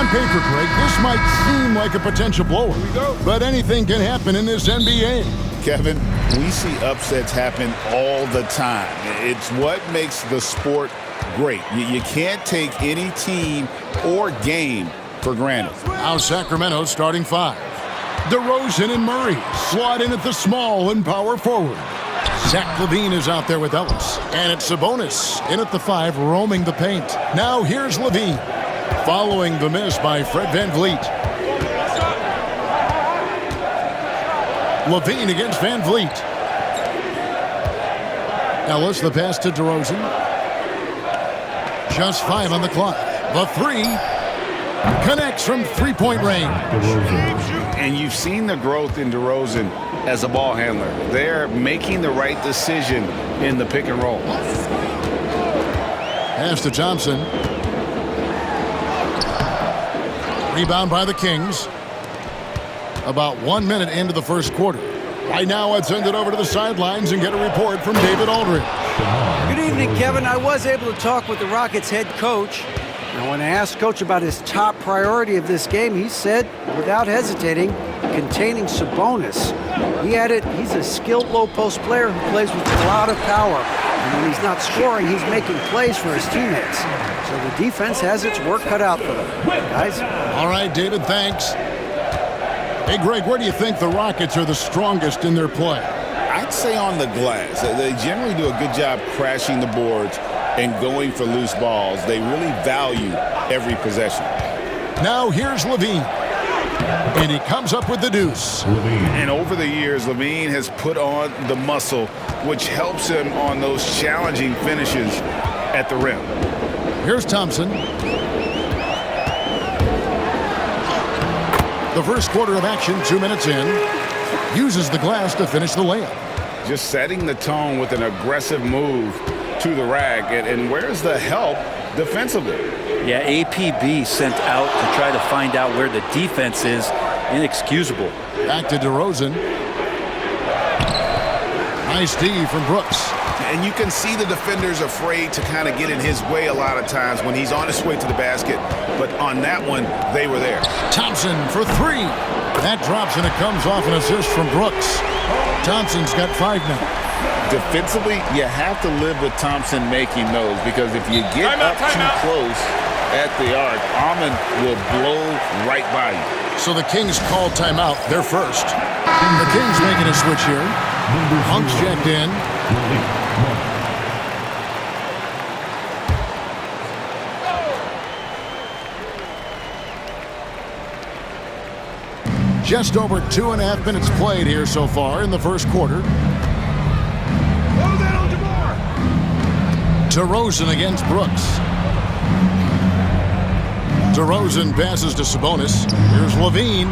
On paper, Greg, this might seem like a potential blower, but anything can happen in this NBA. Kevin, we see upsets happen all the time. It's what makes the sport great. You can't take any team or game for granted. Now Sacramento starting five. DeRozan and Murray slot in at the small and power forward. Zach LaVine is out there with Ellis. And it's Sabonis in at the five, roaming the paint. Now here's LaVine, following the miss by Fred VanVleet. LaVine against VanVleet. Ellis, the pass to DeRozan. Just 5 on the clock. The three connects from three-point range. And you've seen the growth in DeRozan as a ball handler. They're making the right decision in the pick and roll. Pass to Thompson. Rebound by the Kings. About 1 minute into the first quarter. Right now, let's send it over to the sidelines and get a report from David Aldridge. Good evening, Kevin. I was able to talk with the Rockets head coach. And when I asked Coach about his top priority of this game, he said, without hesitating, containing Sabonis. He added, he's a skilled low-post player who plays with a lot of power. And when he's not scoring, he's making plays for his teammates. So the defense has its work cut out for them. Guys? All right, David, thanks. Hey, Greg, where do you think the Rockets are the strongest in their play? I'd say on the glass. They generally do a good job crashing the boards and going for loose balls. They really value every possession. Now here's LaVine. And he comes up with the deuce. And over the years, LaVine has put on the muscle, which helps him on those challenging finishes at the rim. Here's Thompson. The first quarter of action, 2 minutes in. Uses the glass to finish the layup. Just setting the tone with an aggressive move to the rack. And where's the help defensively? Yeah, APB sent out to try to find out where the defense is. Inexcusable. Back to DeRozan. Nice D from Brooks. And you can see the defenders afraid to kind of get in his way a lot of times when he's on his way to the basket. But on that one, they were there. Thompson for three. That drops and it comes off an assist from Brooks. Thompson's got 5 now. Defensively, you have to live with Thompson making those, because if you get up too close at the arc, Ahmed will blow right by you. So the Kings call timeout. They're first. The Kings making a switch here. Monk's checked in. Just over 2.5 minutes played here so far in the first quarter. DeRozan against Brooks. DeRozan passes to Sabonis. Here's LaVine.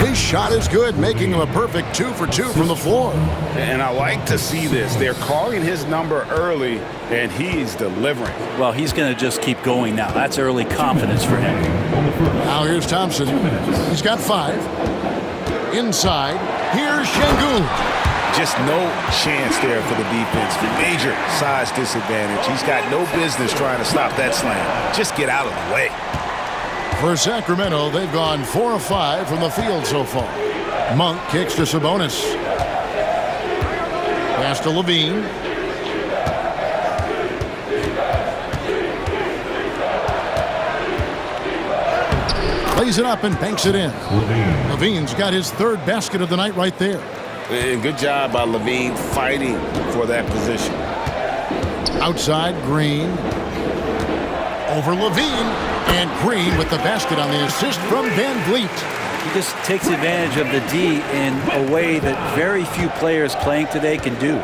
His shot is good, making him a perfect 2 for 2 from the floor. And I like to see this. They're calling his number early, and he's delivering. Well, he's going to just keep going now. That's early confidence for him. Now here's Thompson. He's got 5. Inside, here's Şengün. Just no chance there for the defense. Major size disadvantage. He's got no business trying to stop that slam. Just get out of the way. For Sacramento, they've gone 4 of 5 from the field so far. Monk kicks to Sabonis. Pass to LaVine. Plays it up and banks it in. LaVine's got his 3rd basket of the night right there. Good job by LaVine fighting for that position. Outside, Green. Over LaVine. And Green with the basket on the assist from VanVleet. He just takes advantage of the D in a way that very few players playing today can do.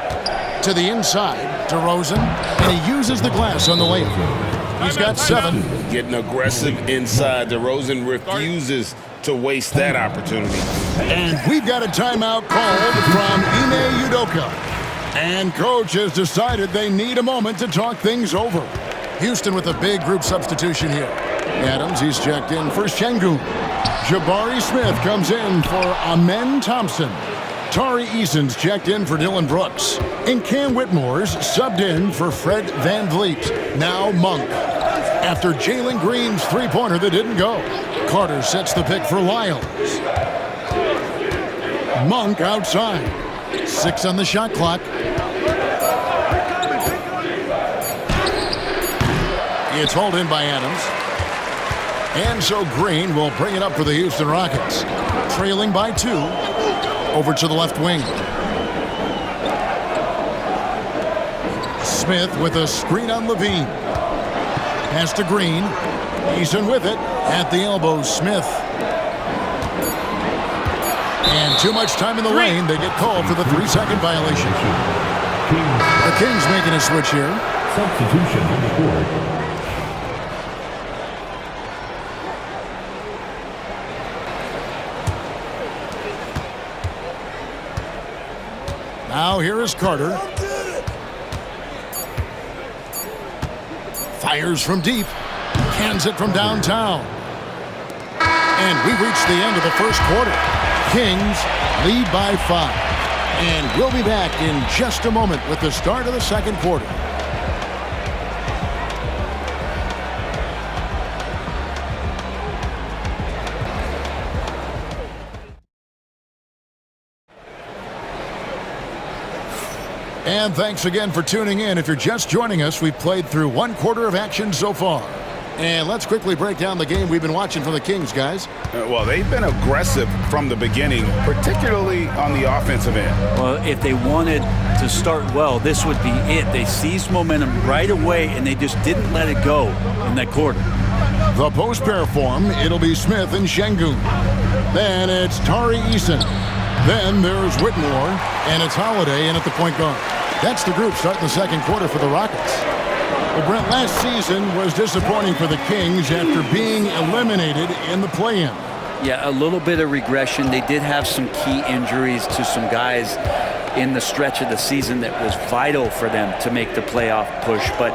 To the inside, DeRozan. And he uses the glass on the layup. He's got 7. Getting aggressive inside. DeRozan refuses to waste that opportunity. And we've got a timeout called from Ime Udoka. And coach has decided they need a moment to talk things over. Houston with a big group substitution here. Adams, he's checked in for Şengün. Jabari Smith comes in for Amen Thompson. Tari Eason's checked in for Dylan Brooks. And Cam Whitmore's subbed in for Fred VanVleet. Now Monk. after Jalen Green's three-pointer that didn't go. Carter sets the pick for Lyles. Monk outside. 6 on the shot clock. It's hauled in by Adams. And so Green will bring it up for the Houston Rockets. Trailing by 2. Over to the left wing. Smith with a screen on Levine. Pass to Green. Eason with it. At the elbow, Smith. And too much time in the lane. They get called for the 3-second violation. The Kings making a switch here. Substitution on the court. Now here is Carter. Fires from deep. Cans it from downtown. And we've reached the end of the first quarter. Kings lead by 5. And we'll be back in just a moment with the start of the second quarter. And thanks again for tuning in. If you're just joining us, we've played through one quarter of action so far. And let's quickly break down the game we've been watching from the Kings, guys. Well, they've been aggressive from the beginning, particularly on the offensive end. Well, if they wanted to start well, this would be it. They seized momentum right away, and they just didn't let it go in that quarter. The post pair form, it'll be Smith and Şengün. Then it's Tari Eason. Then there's Whitmore, and it's Holiday in at the point guard. That's the group starting the second quarter for the Rockets. Well, Brent, last season was disappointing for the Kings after being eliminated in the play-in. Yeah, a little bit of regression. They did have some key injuries to some guys in the stretch of the season that was vital for them to make the playoff push. But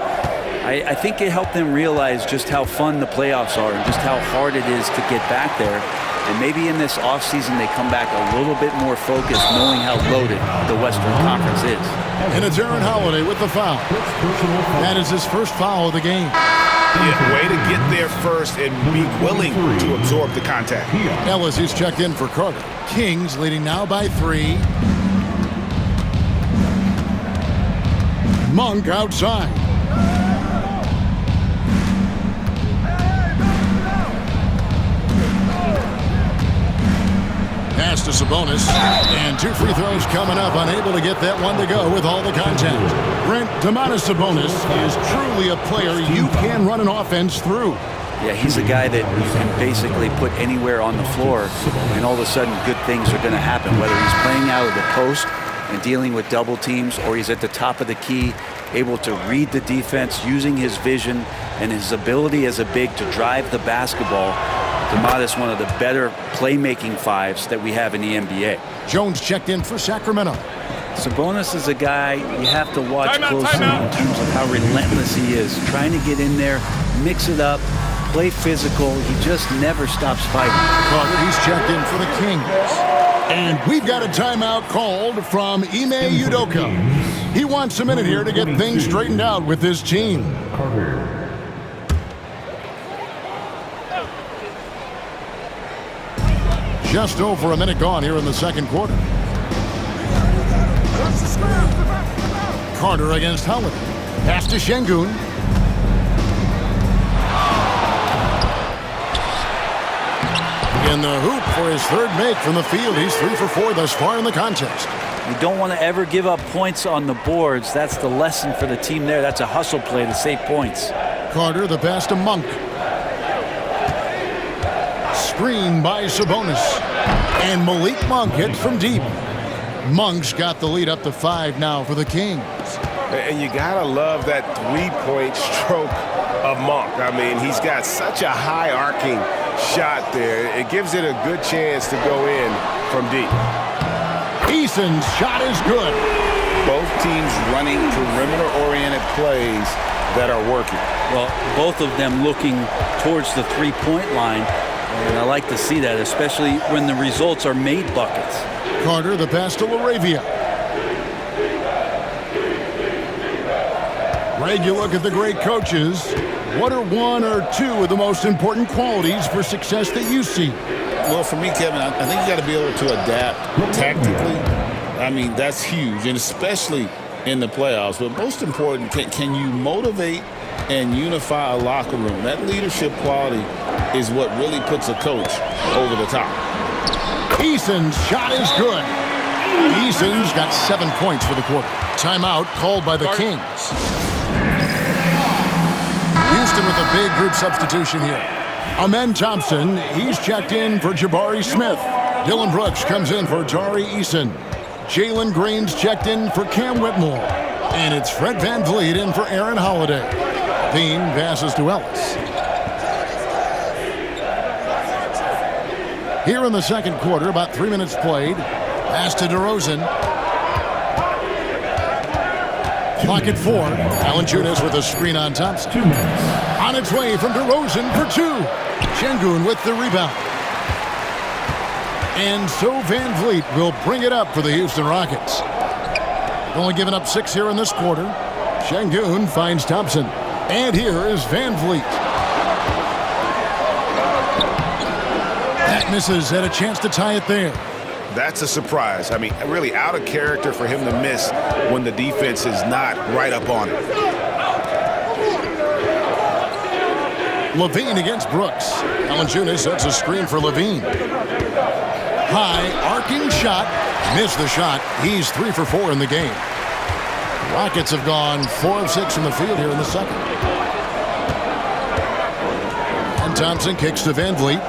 I think it helped them realize just how fun the playoffs are and just how hard it is to get back there. And maybe in this offseason they come back a little bit more focused, knowing how loaded the Western Conference is. And it's Aaron Holiday with the foul. That is his first foul of the game. Yeah, way to get there first and be willing to absorb the contact. Ellis, he's checked in for Carter. Kings leading now by 3. Monk outside. Pass to Sabonis, and 2 free throws coming up, unable to get that one to go with all the contact. Brent, Domantas Sabonis is truly a player you can run an offense through. Yeah, he's a guy that you can basically put anywhere on the floor, and all of a sudden good things are going to happen, whether he's playing out of the post and dealing with double teams, or he's at the top of the key, able to read the defense, using his vision and his ability as a big to drive the basketball. Domantas, one of the better playmaking 5s that we have in the NBA. Jones checked in for Sacramento. Sabonis is a guy you have to watch closely in terms of how relentless he is. Trying to get in there, mix it up, play physical. He just never stops fighting. Carter, he's checked in for the Kings. And we've got a timeout called from Ime Udoka. He wants a minute here to get things straightened out with his team. Carter. Just over a minute gone here in the second quarter. Carter against Holiday. Pass to Şengün. In the hoop for his third make from the field. He's 3 for 4 thus far in the contest. You don't want to ever give up points on the boards. That's the lesson for the team there. That's a hustle play to save points. Carter, the pass to Monk. Screen by Sabonis. And Malik Monk hits from deep. Monk's got the lead up to 5 now for the Kings. And you gotta love that three-point stroke of Monk. I mean, he's got such a high arcing shot there. It gives it a good chance to go in from deep. Eason's shot is good. Both teams running perimeter-oriented plays that are working. Well, both of them looking towards the three-point line. And I like to see that, especially when the results are made buckets. Carter, the pass to Laravia. Greg, you look at the great coaches. What are one or two of the most important qualities for success that you see? Well, for me, Kevin, I think you got to be able to adapt tactically. I mean, that's huge, and especially in the playoffs. But most important, can you motivate and unify a locker room? That leadership quality is what really puts a coach over the top. Eason's shot is good. Eason's got 7 points for the quarter. Timeout called by the Kings. Houston with a big group substitution here. Amen Thompson, he's checked in for Jabari Smith. Dylan Brooks comes in for Tari Eason. Jalen Green's checked in for Cam Whitmore. And it's Fred Van Vliet in for Aaron Holiday. Dean passes to Ellis. Here in the second quarter, about 3 minutes played. Pass to DeRozan. Clock at 4. Valanciunas with a screen on Thompson. 2 minutes. On its way from DeRozan for 2. Şengün with the rebound. And so Van Vliet will bring it up for the Houston Rockets. Only given up 6 here in this quarter. Şengün finds Thompson. And here is Van Vliet. That misses, had a chance to tie it there. That's a surprise. I mean, really out of character for him to miss when the defense is not right up on it. Levine against Brooks. Valanciunas sets a screen for Levine. High, arcing shot. Missed the shot. He's 3 for 4 in the game. Rockets have gone 4 of 6 from the field here in the second. And Thompson kicks to Van Vliet.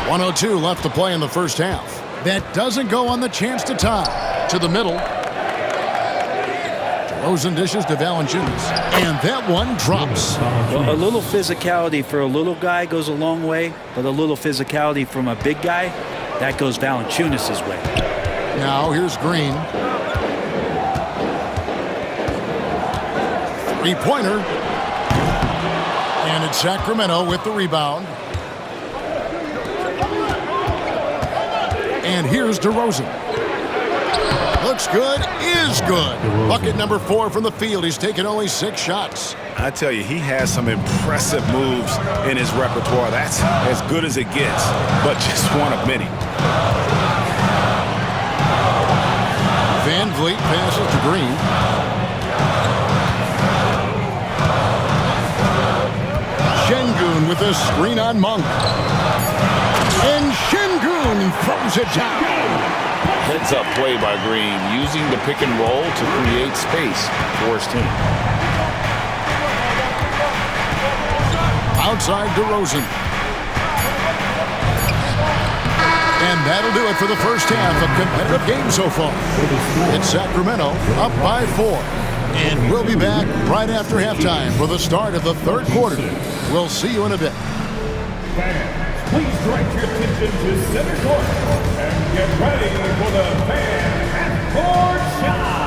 .102 left to play in the first half. That doesn't go on the chance to tie. To the middle. DeRozan dishes to Valanciunas. And that one drops. Well, a little physicality for a little guy goes a long way, but a little physicality from a big guy, that goes Valanciunas' way. Now here's Green. Three-pointer. And it's Sacramento with the rebound. And here's DeRozan. Looks good, is good. Bucket number 4 from the field. He's taken only 6 shots. I tell you, he has some impressive moves in his repertoire. That's as good as it gets, but just one of many. Van Vliet passes to Green. Şengün with a screen on Monk. And Şengün throws it down. Heads-up play by Green, using the pick and roll to create space for his team. Outside DeRozan. And that'll do it for the first half of competitive game so far. It's Sacramento up by 4. And we'll be back right after halftime for the start of the third quarter. We'll see you in a bit. Please direct your attention to center court and get ready for the fan half-court shot.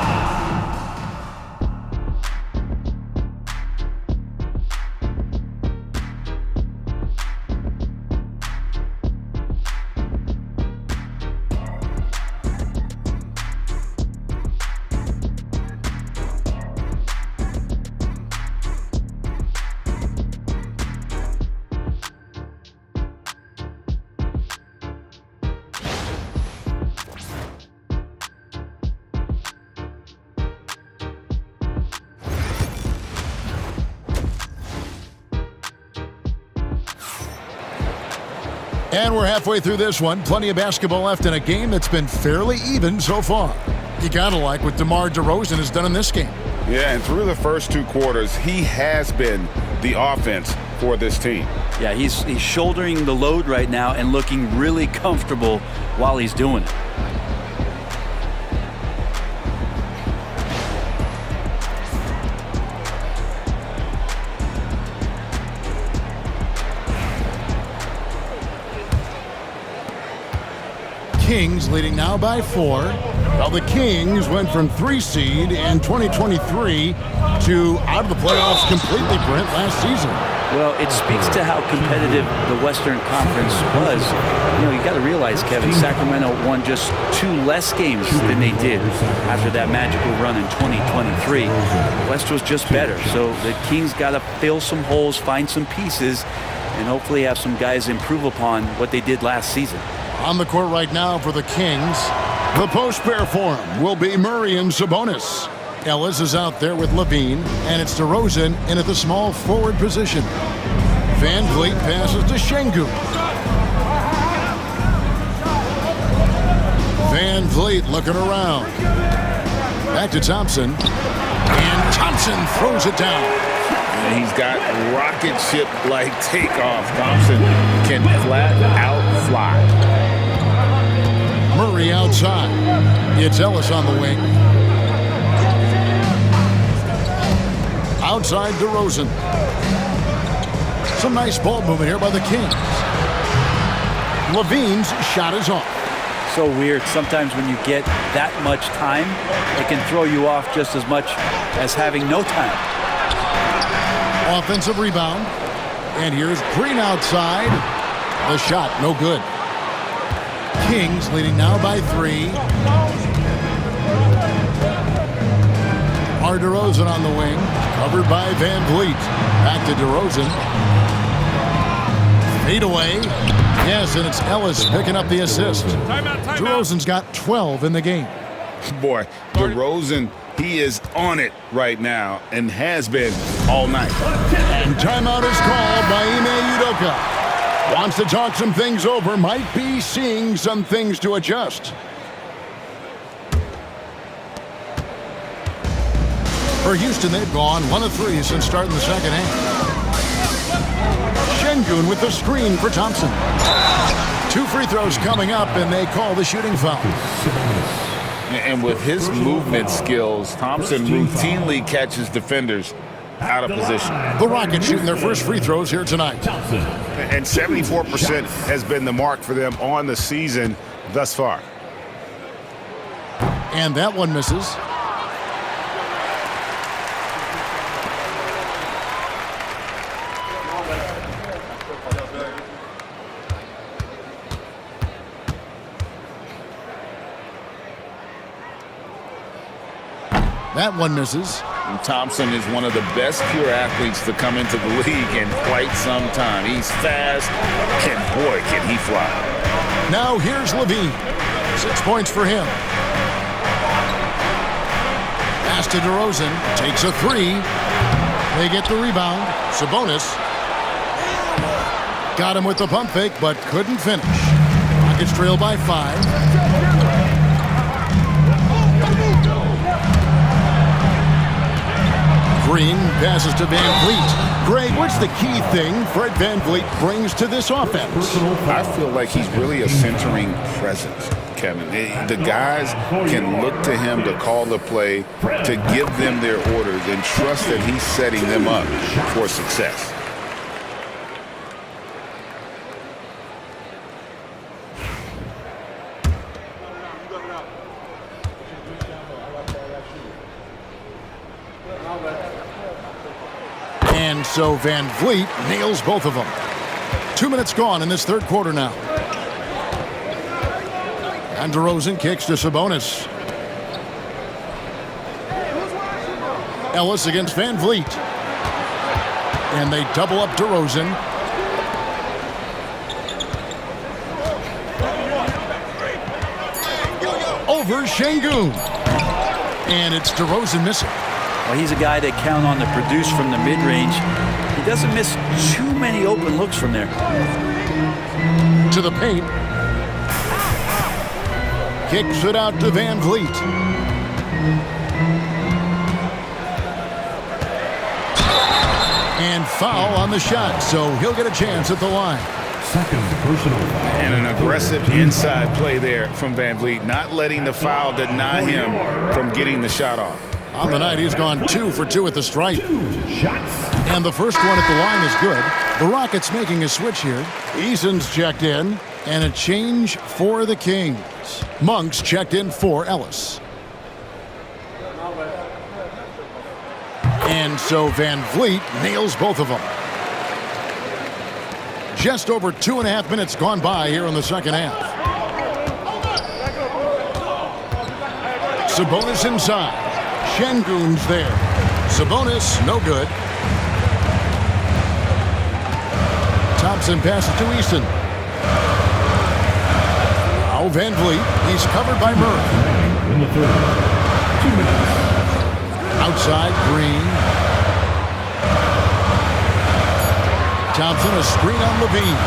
And we're halfway through this one. Plenty of basketball left in a game that's been fairly even so far. You gotta like what DeMar DeRozan has done in this game. Yeah, and through the first 2 quarters, he has been the offense for this team. Yeah, he's shouldering the load right now and looking really comfortable while he's doing it. Kings leading now by 4. Well, the Kings went from 3 seed in 2023 to out of the playoffs completely, Brent, last season. Well, it speaks to how competitive the Western Conference was. You know, you got to realize, Kevin, Sacramento won just 2 less games than they did after that magical run in 2023. West was just better. So the Kings got to fill some holes, find some pieces, and hopefully have some guys improve upon what they did last season. On the court right now for the Kings, the post pair for him will be Murray and Sabonis. Ellis is out there with Levine, and it's DeRozan in at the small forward position. Van Vliet passes to Şengün. Van Vliet looking around. Back to Thompson. And Thompson throws it down. And he's got rocket ship-like takeoff. Thompson can flat out fly. Murray outside. It's Ellis on the wing. Outside DeRozan. Some nice ball movement here by the Kings. Levine's shot is off. So weird. Sometimes when you get that much time, it can throw you off just as much as having no time. Offensive rebound. And here's Green outside. The shot, no good. Kings leading now by 3. DeRozan on the wing. Covered by Van Vliet. Back to DeRozan. Fade away. Yes, and it's Ellis picking up the assist. DeRozan's got 12 in the game. Boy, DeRozan, he is on it right now and has been all night. And timeout is called by Ime Udoka. Wants to talk some things over. Might be seeing some things to adjust. For Houston, they've gone 1 of 3 since starting the second half. Şengün with the screen for Thompson. 2 free throws coming up, and they call the shooting foul. And with his movement skills, Thompson routinely catches defenders out of position. The Rockets shooting their first free throws here tonight. And 74% has been the mark for them on the season thus far. And that one misses. That one misses. And Thompson is one of the best pure athletes to come into the league in quite some time. He's fast, and boy, can he fly. Now here's Levine. 6 points for him. Pass to DeRozan. Takes a 3. They get the rebound. Sabonis. Got him with the pump fake, but couldn't finish. Rockets trail by 5. Green passes to Van Vliet. Greg, what's the key thing Fred Van Vliet brings to this offense? I feel like he's really a centering presence, Kevin. The guys can look to him to call the play, to give them their orders, and trust that he's setting them up for success. And so Van Vliet nails both of them. 2 minutes gone in this third quarter now. And DeRozan kicks to Sabonis. Ellis against Van Vliet. And they double up DeRozan. Over Şengün. And it's DeRozan missing. Well, he's a guy that count on to produce from the mid-range. He doesn't miss too many open looks from there. To the paint. Kicks it out to Van Vliet. And foul on the shot, so he'll get a chance at the line. Second personal. And an aggressive inside play there from Van Vliet, not letting the foul deny him from getting the shot off. On the night, he's gone 2 for 2 at the stripe. And the first one at the line is good. The Rockets making a switch here. Eason's checked in. And a change for the Kings. Monk's checked in for Ellis. And so Van Vliet nails both of them. Just over 2.5 minutes gone by here in the second half. Sabonis inside. Şengün's there. Sabonis, no good. Thompson passes to Easton. Now Van Vliet. He's covered by Murray. In the third. 2 minutes. Outside, Green. Thompson, a screen on Levine.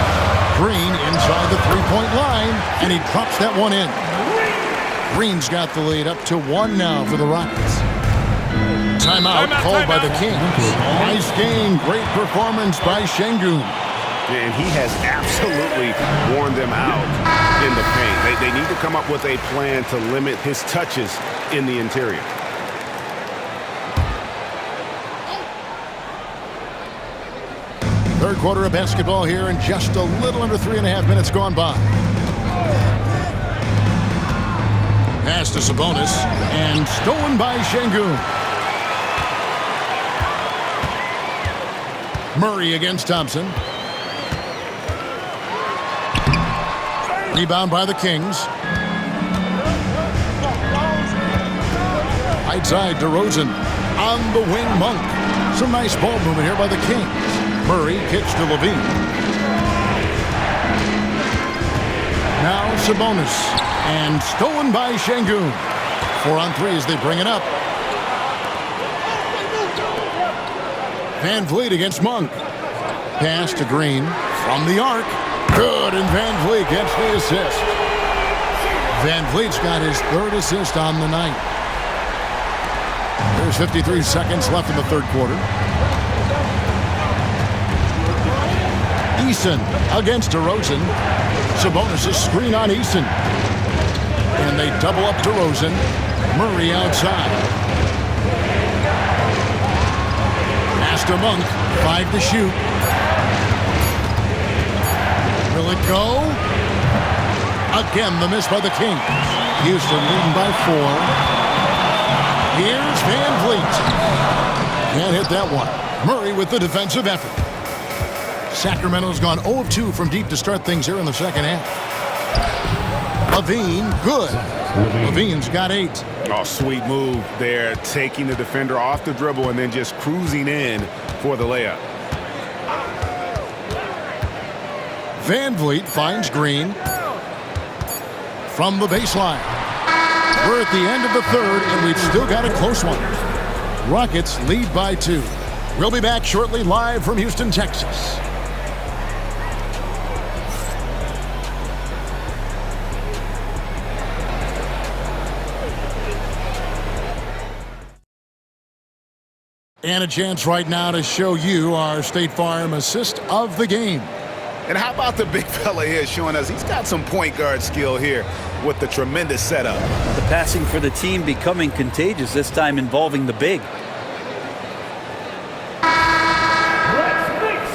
Green inside the three-point line, and he drops that one in. Green's got the lead up to 1 now for the Rockets. Timeout called by the Kings. Nice game, great performance by Şengün. And he has absolutely worn them out in the paint. They need to come up with a plan to limit his touches in the interior. Third quarter of basketball here, and just a little under 3.5 minutes gone by. Pass to Sabonis, and stolen by Şengün. Murray against Thompson. Rebound by the Kings. Right side, DeRozan. On the wing, Monk. Some nice ball movement here by the Kings. Murray kicks to Levine. Now Sabonis. And stolen by Şengün. 4-on-3 as they bring it up. Van Vliet against Monk. Pass to Green. From the arc. Good, and Van Vliet gets the assist. Van Vliet's got his 3rd assist on the night. There's 53 seconds left in the third quarter. Easton against DeRozan. Sabonis' screen on Easton. And they double up DeRozan. Murray outside. Pass to Monk. 5 to shoot. Will it go? Again, the miss by the Kings. Houston leading by 4. Here's Van Vliet. Can't hit that one. Murray with the defensive effort. Sacramento's gone 0 of 2 from deep to start things here in the second half. Levine, good. Levine's got 8. Oh, sweet move there, taking the defender off the dribble and then just cruising in for the layup. Van Vliet finds Green from the baseline. We're at the end of the third, and we've still got a close one. Rockets lead by 2. We'll be back shortly live from Houston, Texas. And a chance right now to show you our State Farm assist of the game. And how about the big fella here showing us he's got some point guard skill here with the tremendous setup. The passing for the team becoming contagious, this time involving the big.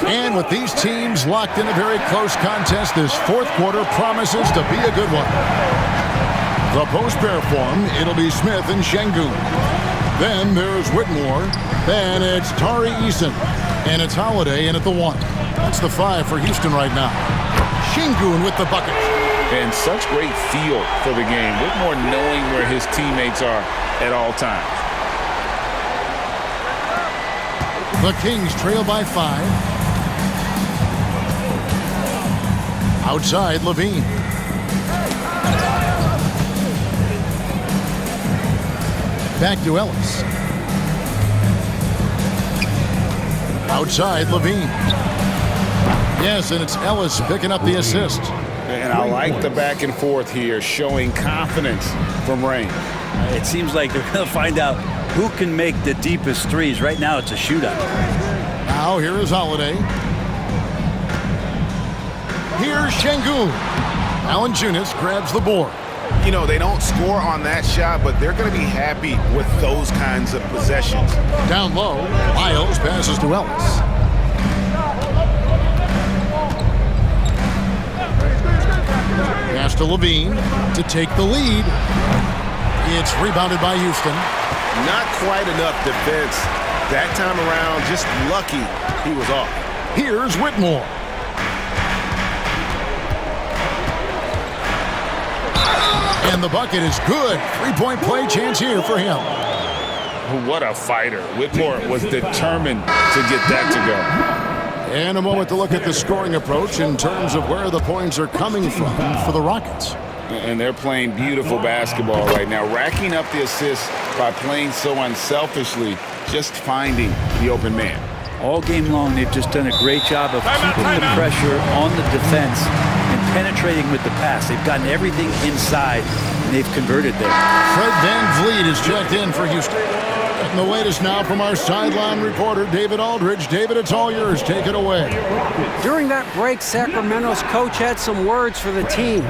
And with these teams locked in a very close contest, this fourth quarter promises to be a good one. The post-pair form, it'll be Smith and Şengün. Then there's Whitmore. Then it's Tari Eason. And it's Holiday in at the 1. That's the 5 for Houston right now. Şengün with the bucket. And such great feel for the game. Whitmore knowing where his teammates are at all times. The Kings trail by 5. Outside, Levine. Back to Ellis. Outside, Levine. Yes, and it's Ellis picking up the assist. And I like the back and forth here, showing confidence from Rain. It seems like they're going to find out who can make the deepest threes. Right now, it's a shootout. Now, here is Holiday. Here's Şengün. Valanciunas grabs the board. You know, they don't score on that shot, but they're going to be happy with those kinds of possessions. Down low, Miles passes to Ellis. Pass to Levine to take the lead. It's rebounded by Houston. Not quite enough defense that time around. Just lucky he was off. Here's Whitmore. And the bucket is good. Three-point play chance here for him. What a fighter. Whitmore was determined to get that to go. And a moment to look at the scoring approach in terms of where the points are coming from for the Rockets. And they're playing beautiful basketball right now, racking up the assists by playing so unselfishly, just finding the open man. All game long, they've just done a great job of keeping the pressure on the defense and penetrating with the pass. They've gotten everything inside, and they've converted there. Fred VanVleet is checked in for Houston. And the latest now from our sideline reporter, David Aldridge. David, it's all yours. Take it away. During that break, Sacramento's coach had some words for the team.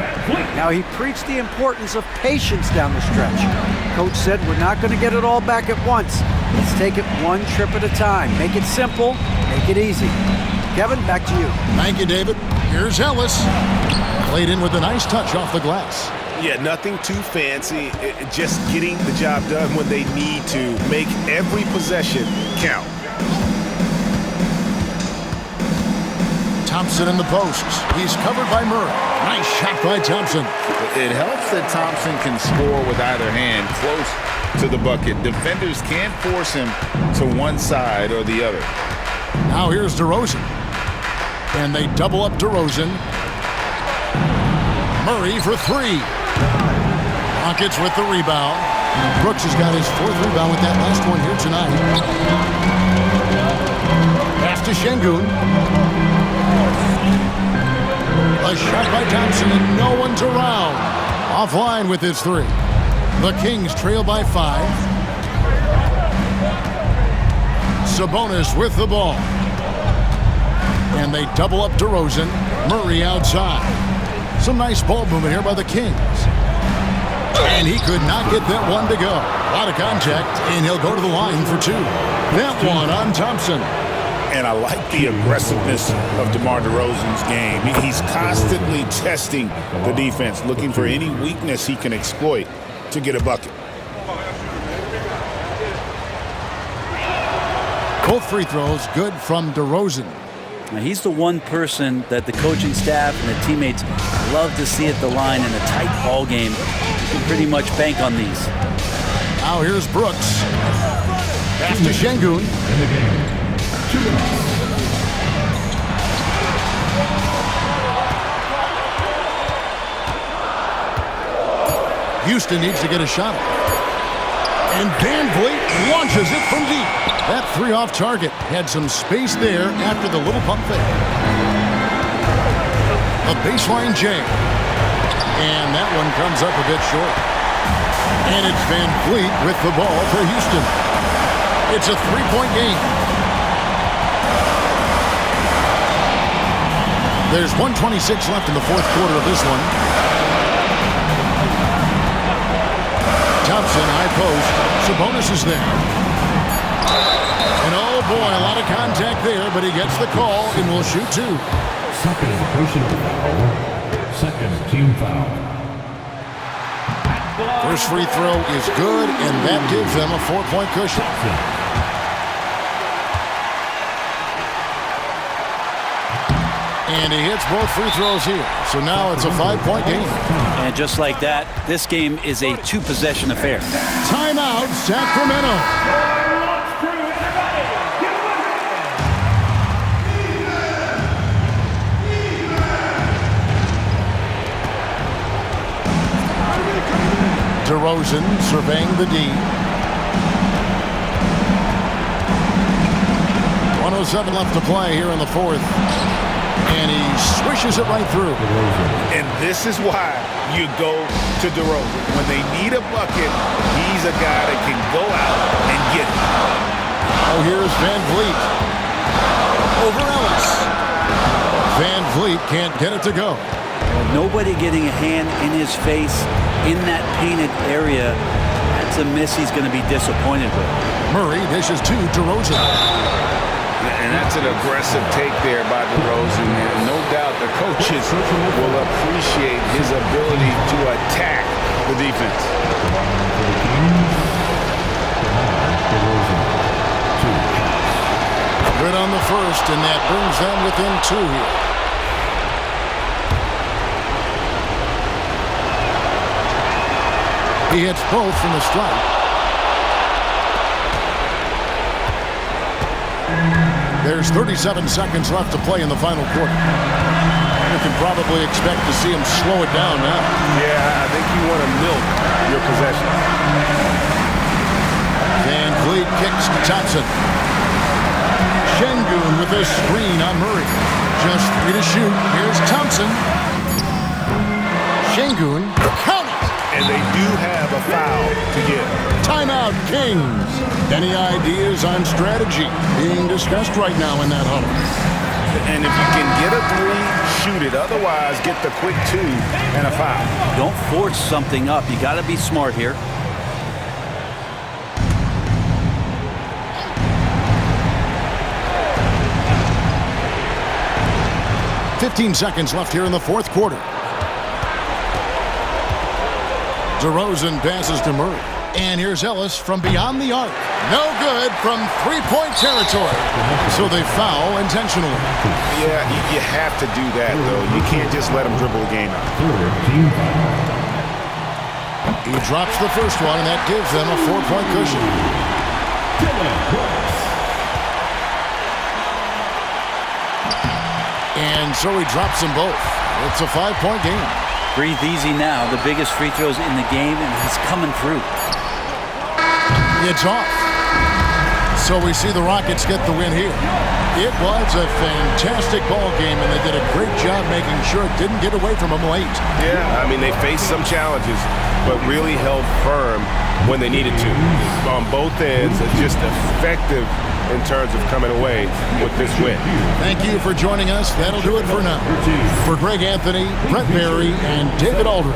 Now, he preached the importance of patience down the stretch. Coach said, we're not going to get it all back at once. Let's take it one trip at a time. Make it simple, make it easy. Kevin, back to you. Thank you, David. Here's Ellis. Played in with a nice touch off the glass. Yeah, nothing too fancy. Just getting the job done when they need to. Make every possession count. Thompson in the post. He's covered by Murray. Nice shot by Thompson. It helps that Thompson can score with either hand close to the bucket. Defenders can't force him to one side or the other. Now here's DeRozan. And they double up DeRozan. Murray for three. Rockets with the rebound. Brooks has got his fourth rebound with that last one here tonight. Pass to Şengün. A shot by Thompson and no one's around. Offline with his three. The Kings trail by 5. Sabonis with the ball. And they double up DeRozan. Murray outside. Some nice ball movement here by the Kings. And he could not get that one to go. A lot of contact, and he'll go to the line for 2. That one on Thompson. And I like the aggressiveness of DeMar DeRozan's game. He's constantly testing the defense, looking for any weakness he can exploit to get a bucket. Both free throws good from DeRozan. Now, he's the one person that the coaching staff and the teammates love to see at the line in a tight ball game. You can pretty much bank on these. Now here's Brooks. Pass to Şengün. Houston needs to get a shot. And VanVleet launches it from deep. That three off target. Had some space there after the little pump fake. A baseline jam. And that one comes up a bit short. And it's VanVleet with the ball for Houston. It's a three-point game. There's 1:26 left in the fourth quarter of this one. Thompson, high post. Sabonis is there. And oh boy, a lot of contact there, but he gets the call and will shoot 2. Second personal foul. Second team foul. First free throw is good, and that gives them a 4-point cushion. And he hits both free throws here. So now it's a 5-point game. And just like that, this game is a 2-possession affair. Timeout, Sacramento. DeRozan surveying the D. 1:07 left to play here in the fourth. And he swishes it right through. And this is why you go to DeRozan. When they need a bucket, he's a guy that can go out and get it. Oh, here's VanVleet. Over Ellis. VanVleet can't get it to go. Nobody getting a hand in his face in that painted area. That's a miss he's going to be disappointed with. Murray dishes to DeRozan. And that's an aggressive take there by DeRozan. And no doubt the coaches will appreciate his ability to attack the defense. Good on the first, and that brings them within 2 here. He hits both from the strike. There's 37 seconds left to play in the final quarter. You can probably expect to see him slow it down now. Yeah, I think you want to milk your possession. Van Vliet kicks to Thompson. Şengün with a screen on Murray. Just 3 to shoot. Here's Thompson. Şengün, count it! And they do have a foul to give. Timeout, Kings. Any ideas on strategy being discussed right now in that huddle? And if you can get a 3, shoot it. Otherwise, get the quick 2 and a foul. Don't force something up. You got to be smart here. $15 seconds left here in the fourth quarter. DeRozan passes to Murray. And here's Ellis from beyond the arc. No good from three-point territory. So they foul intentionally. Yeah, you have to do that, though. You can't just let him dribble the game out. He drops the first one, and that gives them a 4-point cushion. And so he drops them both. It's a 5-point game. Breathe easy now. The biggest free throws in the game, and he's coming through. It's off. So we see the Rockets get the win here. It was a fantastic ball game, and they did a great job making sure it didn't get away from them late. Yeah, I mean, they faced some challenges, but really held firm when they needed to. On both ends, just effective in terms of coming away with this win. Thank you for joining us. That'll do it for now. For Greg Anthony, Brett Barry, and David Aldridge,